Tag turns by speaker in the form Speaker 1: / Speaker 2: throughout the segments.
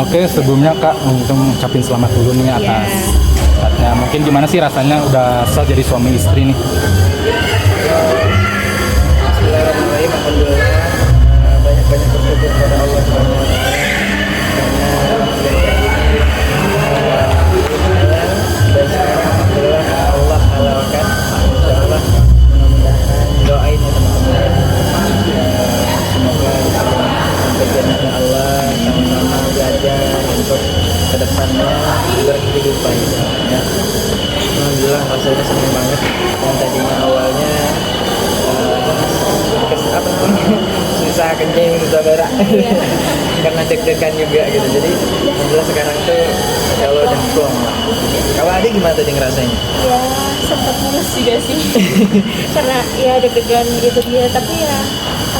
Speaker 1: Oke, sebelumnya Kak untuk ngucapin selamat dulu nih atas saatnya. Mungkin gimana sih rasanya udah sah jadi suami istri nih?
Speaker 2: Bismillahirrahmanirrahim. Alhamdulillah, banyak-banyak bersyukur kepada Allah Subhanahu wa taala dan sekarang alhamdulillah Allah halalkan, insyaallah. Mudah-mudahan doain ya teman-teman, semoga sampai jannahnya Allah, sama-sama belajar untuk kedepannya berkehidupan ya. Alhamdulillah rasanya senang banget, yang tadinya awalnya apa namanya susah kencing, susah berak karena deg-degan juga gitu. Jadi alhamdulillah sekarang tuh ya Allah udah plong. Kalau Adi gimana tadi ngerasanya?
Speaker 3: Ya sempat mulus juga sih karena ya deg-degan gitu dia, tapi ya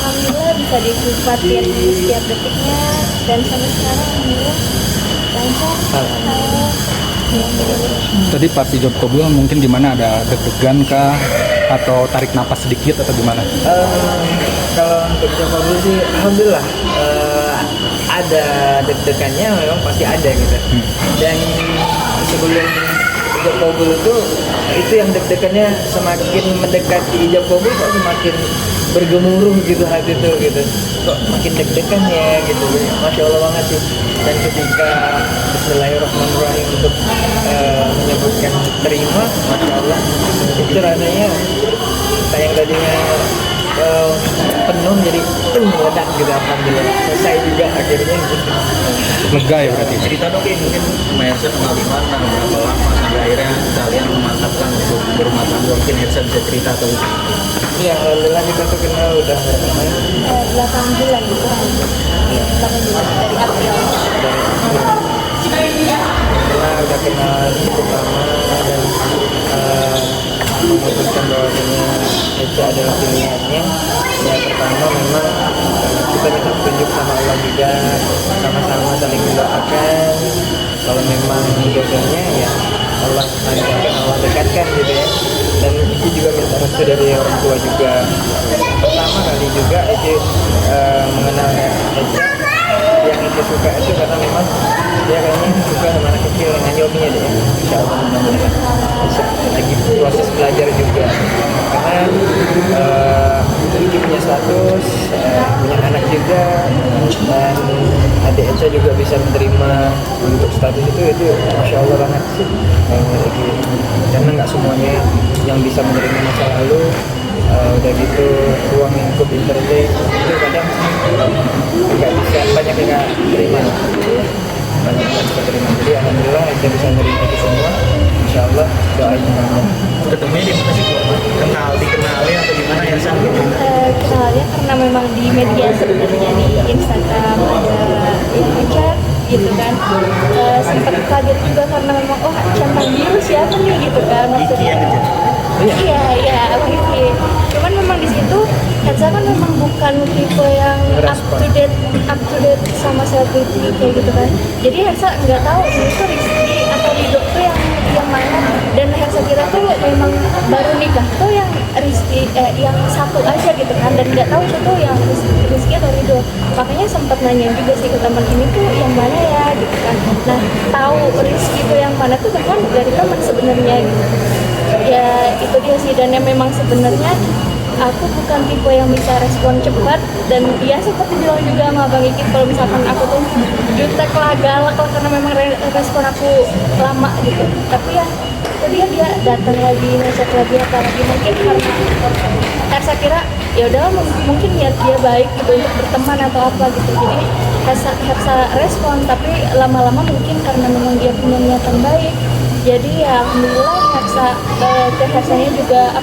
Speaker 3: alhamdulillah bisa dinikmatin setiap detiknya dan sampai sekarang alhamdulillah lancar.
Speaker 1: Tadi pas dijawab kabul mungkin gimana, ada deg-degan kah atau tarik napas sedikit atau gimana?
Speaker 2: Kalau untuk jawab kabul sih alhamdulillah ada deg-degannya, memang pasti ada gitu. Dan sebelum ijab kabul itu yang deg-degannya semakin mendekati ijab kabul kok semakin bergemuruh gitu hati tuh gitu, kok makin deg-degan ya gitu. Masya Allah banget sih. Dan ketika Bismillahirrahmanirrahim untuk menyebutkan terima, Masya Allah itu rasanya yang tadinya penuh jadi meledak gitu. Alhamdulillah selesai juga akhirnya gitu.
Speaker 1: Lega ya berarti?
Speaker 4: Cerita dong mungkin Hersa kenal di mana, berapa lama sampai akhirnya kalian memantapkan untuk berumah tangga. Mungkin Hersa bisa cerita atau
Speaker 2: Iya, alhamdulillah kita tuh kenal udah berapa lama?
Speaker 3: 8 bulan gitu. 8 bulan dari April.
Speaker 2: Karena udah kenal cukup lama dan memutuskan bahwasanya Eca adalah pilihannya. Ya pertama memang kita minta petunjuk sama Allah juga, sama-sama saling mendoakan. Kalau memang jodohnya ya Allah lancarkan, Allah dekatkan gitu ya. Dan itu juga minta restu dari orang tua juga. Pertama kali juga Ece mengenal Eca, yang Ece suka itu karena memang dia kayaknya suka sama anak kecil dengan Yominya deh. Insya Allah mudah-mudahan bisa lagi proses belajar juga, karena Ece punya status, punya anak juga, dan adik Eca juga bisa menerima untuk status itu Masya Allah banget sih. Karena nggak semuanya yang bisa menerima masa lalu. Udah gitu ruang lingkup internet itu kadang nggak bisa, banyak yang nggak terima, banyak yang nggak bisa terima. Jadi alhamdulillah Eca bisa menerima itu semua. Insya Allah doain banget.
Speaker 4: ketemunya di mana sih? Dikenalin atau gimana ya San?
Speaker 3: Kenalnya karena memang di media sebenarnya, di Instagram ada yang ngechat gitu kan. Sempat kaget juga karena memang centang biru siapa nih gitu kan maksudnya. Iya, Abang Iki. Cuman memang di situ Hersa kan memang bukan tipe yang up to date sama selebriti kayak gitu kan. Jadi Hersa nggak tahu ini tuh Rizky atau Ridho tuh yang mana. Dan Hersa kira tuh memang baru nikah tuh yang Rizky yang satu aja gitu kan. Dan nggak tahu itu tuh yang Rizky atau Ridho. Makanya sempat nanya juga sih ke teman, ini tuh yang mana ya gitu kan. Nah tahu Rizky tuh yang mana tuh kan dari teman sebenarnya gitu. Ya itu dia sih, dan yang memang sebenarnya aku bukan tipe yang bisa respon cepat. Dan dia seperti bilang juga sama Bang Iki, kalau misalkan aku tuh jutek lah, galak lah, karena memang respon aku lama gitu. Tapi ya tadi dia datang lagi, ngechat lagi, apalagi mungkin karena Hersa kira ya udah mungkin niat dia baik gitu untuk berteman atau apa gitu. Jadi Hersa respon, tapi lama-lama mungkin karena memang dia punya niatan baik. Jadi ya alhamdulillah Hersanya juga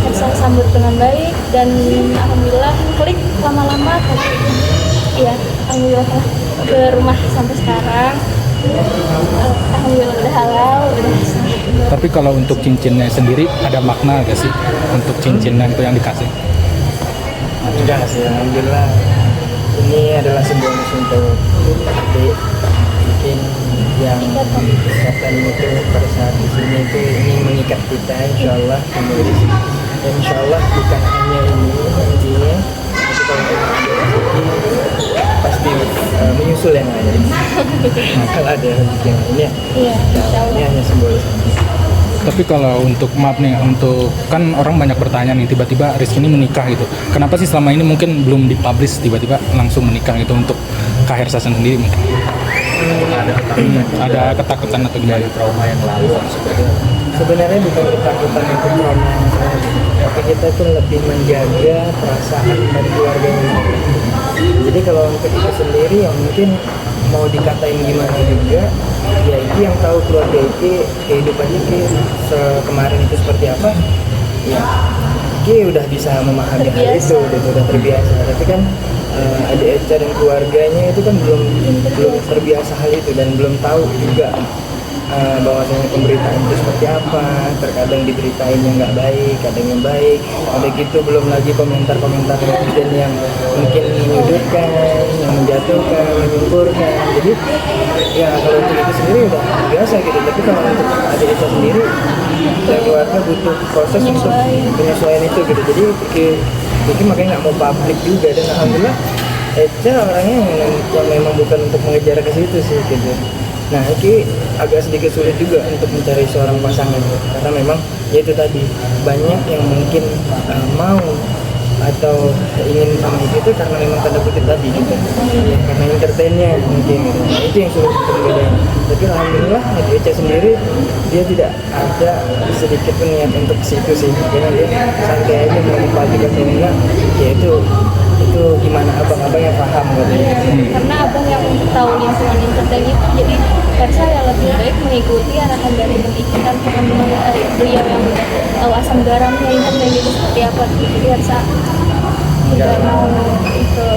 Speaker 3: Hersa sambut dengan baik, dan alhamdulillah klik lama-lama. Tapi ya alhamdulillah ke rumah sampai sekarang. Alhamdulillah udah halal, udah sah.
Speaker 1: Tapi kalau untuk cincinnya sendiri ada makna gak sih untuk cincinnya itu yang dikasih?
Speaker 2: Enggak sih, alhamdulillah ini adalah sebuah untuk adik. Mungkin yang ikatan itu pada saat di sini itu ini mengikat kita, insya Allah kembali. Dan insya Allah bukan hanya ini intinya, tapi kalau memang ada rezeki pasti menyusul nyusul yang lain. Kalau ada rezeki yang lain ya,
Speaker 3: Iya, insya
Speaker 2: ini
Speaker 3: Allah.
Speaker 2: hanya simbolis.
Speaker 1: Tapi kalau untuk maaf nih, untuk kan orang banyak bertanya nih, tiba-tiba Rizky ini menikah gitu. Kenapa sih selama ini mungkin belum dipublish tiba-tiba langsung menikah gitu untuk Kak Hersa sendiri mungkin? Ada ketakutan atau gimana?
Speaker 4: trauma yang lalu sebenarnya.
Speaker 2: Sebenarnya bukan ketakutan itu trauma yang salah, tapi kita tuh lebih menjaga perasaan dari keluarga ini. Jadi kalau untuk itu sendiri ya mungkin mau dikatain gimana juga, ya itu yang tahu keluarga itu kehidupan itu kemarin itu seperti apa, ya Ki udah bisa memahami hal itu, udah terbiasa. Tapi kan adik Eca dan keluarganya itu kan belum terbiasa hal itu dan belum tahu juga bahwasanya pemberitaan itu seperti apa. Terkadang diberitain yang nggak baik, kadang yang baik, ada gitu. Belum lagi komentar-komentar netizen yang mungkin menyudutkan, yang menjatuhkan, menyungkurkan. Jadi ya kalau untuk itu sendiri udah biasa gitu. Tapi kalau untuk adik Eca sendiri dan keluarga butuh proses untuk penyesuaian itu gitu. Jadi Kiki makanya nggak mau publik juga, dan alhamdulillah Eca orangnya yang memang bukan untuk mengejar ke situ sih gitu. Nah, ini agak sedikit sulit juga untuk mencari seorang pasangan karena memang ya itu tadi banyak yang mungkin mau atau ingin sama itu karena memang tanda kutip tadi gitu ya, karena entertainnya mungkin gitu. Nah, itu yang sulit untuk membedakan. Tapi alhamdulillah di Eca sendiri dia tidak ada sedikit pun niat untuk ke situ sih, karena dia santai aja mau publik atau enggak ya itu gimana abang-abang yang paham gitu ya.
Speaker 3: Karena abang yang tahu lingkungan entertain itu, jadi Hersa ya lebih baik mengikuti arahan dari Bang Iki kan, karena memang beliau yang tahu asam garamnya entertain itu seperti apa. Jadi Hersa tidak mau itu.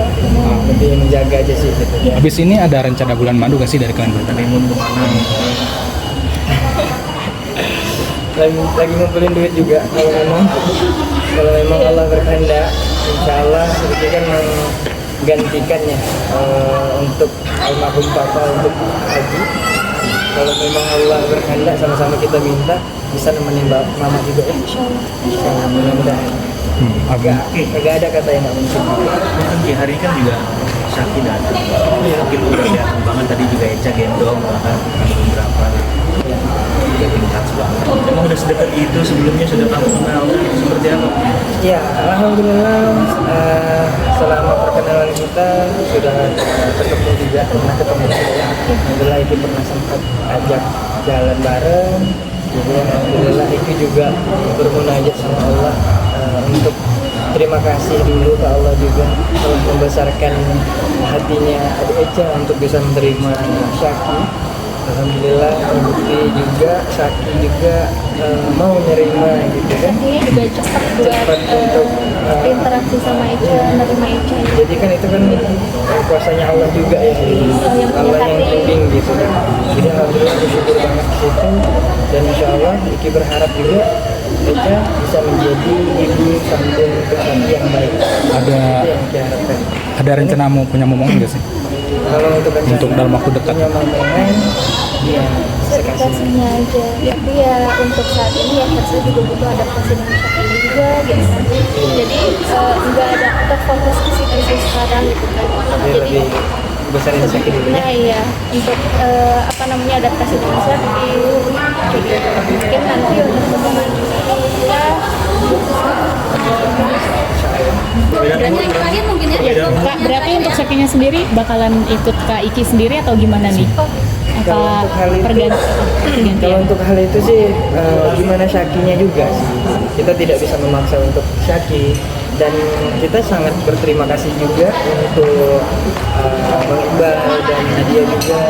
Speaker 2: Lebih menjaga aja sih gitu ya.
Speaker 1: Habis ini ada rencana bulan madu gak sih dari kalian berdua?
Speaker 4: Honeymoon kemana?
Speaker 2: Lagi ngumpulin duit juga kalau memang Allah berkehendak, insya Allah itu kan menggantikannya untuk almarhum papa untuk haji. Kalau memang Allah berkehendak, sama-sama kita minta bisa nemenin mama juga ya. Insya Allah mudah-mudahan. Agak ada kata yang nggak mungkin.
Speaker 4: Kan di hari kan juga Syaki datang. Mungkin udah kelihatan banget tadi juga Eca gendong bahkan beberapa. Juga tingkat banget. Emang udah sedekat itu sebelumnya sudah kamu kenal seperti apa?
Speaker 2: Ya, alhamdulillah selama perkenalan kita sudah ketemu juga, pernah ketemu juga. Alhamdulillah Iki pernah sempat ajak jalan bareng. Jadi alhamdulillah Iki juga bermunajat sama Allah untuk terima kasih dulu ke Allah juga telah membesarkan hatinya adik Eca untuk bisa menerima Syaki. Alhamdulillah terbukti juga Syaki juga mau menerima gitu kan.
Speaker 3: Ini juga cepat buat
Speaker 2: untuk
Speaker 3: interaksi sama Eca, menerima Eca.
Speaker 2: jadi kan itu kan kuasanya Allah juga ya, Allah yang bimbing gitu kan. Jadi alhamdulillah bersyukur banget di situ, dan insya Allah Iki berharap juga Eca bisa menjadi ibu santun untuk Syaki yang baik.
Speaker 1: Ada
Speaker 2: Itu yang kita harapkan.
Speaker 1: ada rencana mau punya momongan gak sih?
Speaker 2: Kalau untuk rencana
Speaker 1: Untuk dalam waktu dekat.
Speaker 2: punya momongan, ya sekasih.
Speaker 3: Kasihnya aja. Tapi ya untuk saat ini ya Hersa juga butuh adaptasi dengan Syaki juga gitu kan. Jadi nggak ada terfokus ke situ sih sekarang gitu kan. Jadi
Speaker 2: Lebih besarin Syaki dulu ya.
Speaker 3: nah iya untuk adaptasi dengan Syaki. Jadi mungkin nanti untuk momen ya.
Speaker 5: Terakhir mungkin ya. Kak, berarti untuk Syakinya sendiri bakalan ikut Kak Iki sendiri atau gimana nih?
Speaker 2: Kalau
Speaker 5: Apa
Speaker 2: untuk hal itu,
Speaker 5: pergantian?
Speaker 2: kalau untuk hal itu sih gimana Syakinya juga sih. Kita tidak bisa memaksa untuk Syaki, dan kita sangat berterima kasih juga untuk Bang Iqbal dan Nadia juga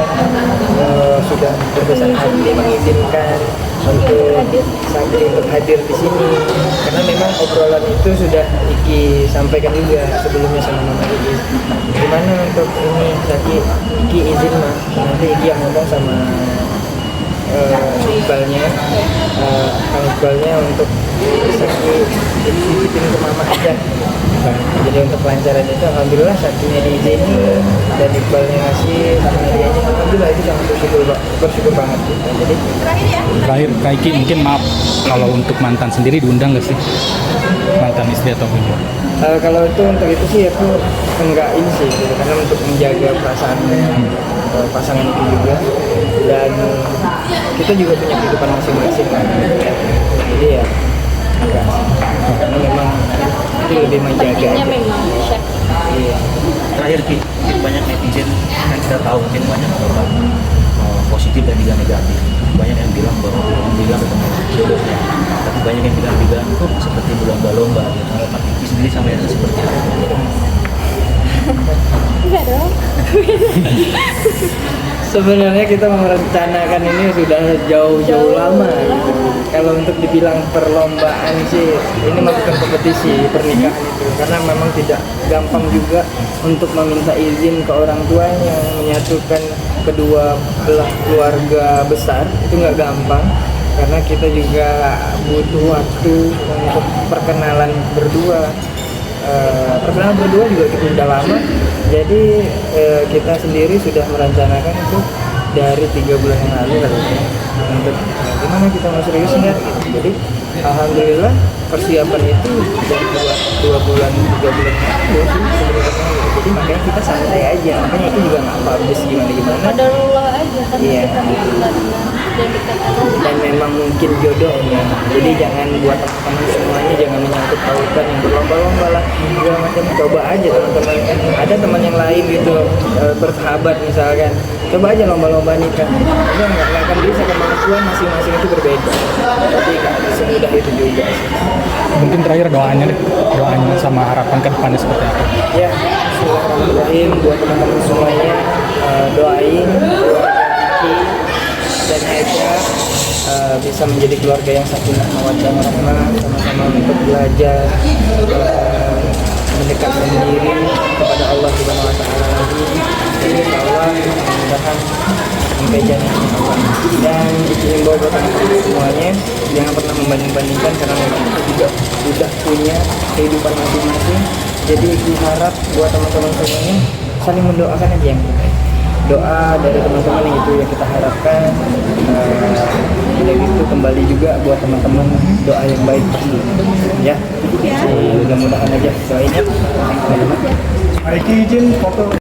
Speaker 2: sudah berbesar hati mengizinkan untuk Syaki untuk hadir di sini, karena memang obrolan itu sudah Iki sampaikan juga sebelumnya sama Mama Iki. Gimana untuk ini Syaki, Iki izin mah, nanti Iki yang ngomong sama Iqbalnya, Kang Iqbalnya untuk Syaki dititipin ke Mama aja. Jadi untuk kelancaran itu alhamdulillah Syakinya diizinin dan Iqbalnya ngasih sama Nadianya, alhamdulillah itu sangat bersyukur banget gitu. Jadi
Speaker 1: Terakhir Kak Iki mungkin maaf kalau untuk mantan sendiri diundang gak sih? mantan istri atau ibu?
Speaker 2: Kalau itu untuk itu sih aku enggak ini sih gitu. Karena untuk menjaga perasaan pasangan itu juga, dan kita juga punya kehidupan masing-masing kan. Jadi ya enggak sih. Karena memang itu lebih menjaga
Speaker 3: Pentingnya
Speaker 2: aja.
Speaker 3: memang chef.
Speaker 2: Iya.
Speaker 4: Terakhir Ki, mungkin banyak netizen kan kita tahu mungkin banyak orang positif dan juga negatif. Banyak yang bilang bahwa bilang ketemu jodohnya, tapi banyak yang bilang juga kok seperti berlomba-lomba gitu. Pak Kiki sendiri sama yang seperti apa?
Speaker 3: Enggak dong.
Speaker 2: Sebenarnya kita merencanakan ini sudah jauh-jauh lama gitu. Kalau untuk dibilang perlombaan sih, ini bukan kompetisi pernikahan itu, karena memang tidak gampang juga untuk meminta izin ke orang tua yang menyatukan kedua belah keluarga besar, itu nggak gampang. Karena kita juga butuh waktu untuk perkenalan berdua. Perkenalan berdua juga kita udah lama, jadi kita sendiri sudah merencanakan itu dari 3 bulan yang lalu katanya, untuk gimana kita mau seriusnya gitu. Jadi alhamdulillah persiapan itu dari 2 bulan 3 bulan yang lalu sih sebenarnya. Jadi makanya kita santai aja, makanya itu juga nggak publish gimana.
Speaker 3: Qadarullah aja kan
Speaker 2: Iya.
Speaker 3: kita bulan dan dekat Allah.
Speaker 2: Dan memang mungkin jodohnya, jadi jangan buat teman-teman semuanya jangan menyangkut pautan yang berlomba-lomba lah segala macam. Coba aja teman-teman, ada teman yang lain gitu, bersahabat misalkan, coba aja lomba-lomba nikah. Udah nggak akan bisa, kemampuan masing-masing itu berbeda, tapi nggak semudah itu juga sih.
Speaker 1: Mungkin terakhir doanya deh, doanya sama harapan ke depannya seperti apa?
Speaker 2: Ya, bismillahirrahmanirrahim buat teman-teman semuanya, doain keluarga Kiki dan Aisha bisa menjadi keluarga yang sakinah mawaddah warahmah, sama-sama untuk belajar mendekatkan diri kepada Allah Subhanahu wa taala lagi. Dan insyaallah mudah-mudahan sampai jannah Allah. Dan dihimbau buat teman-teman semuanya jangan pernah membanding-bandingkan, karena memang kita juga sudah punya kehidupan masing-masing. Jadi diharap buat teman-teman semuanya saling mendoakan aja yang terbaik. Doa dari teman-teman yang itu yang kita harapkan. Udah gitu kembali juga buat teman-teman doa yang baik pasti ya. Mudah-mudahan aja doainnya teman-teman.
Speaker 6: Aiki izin foto.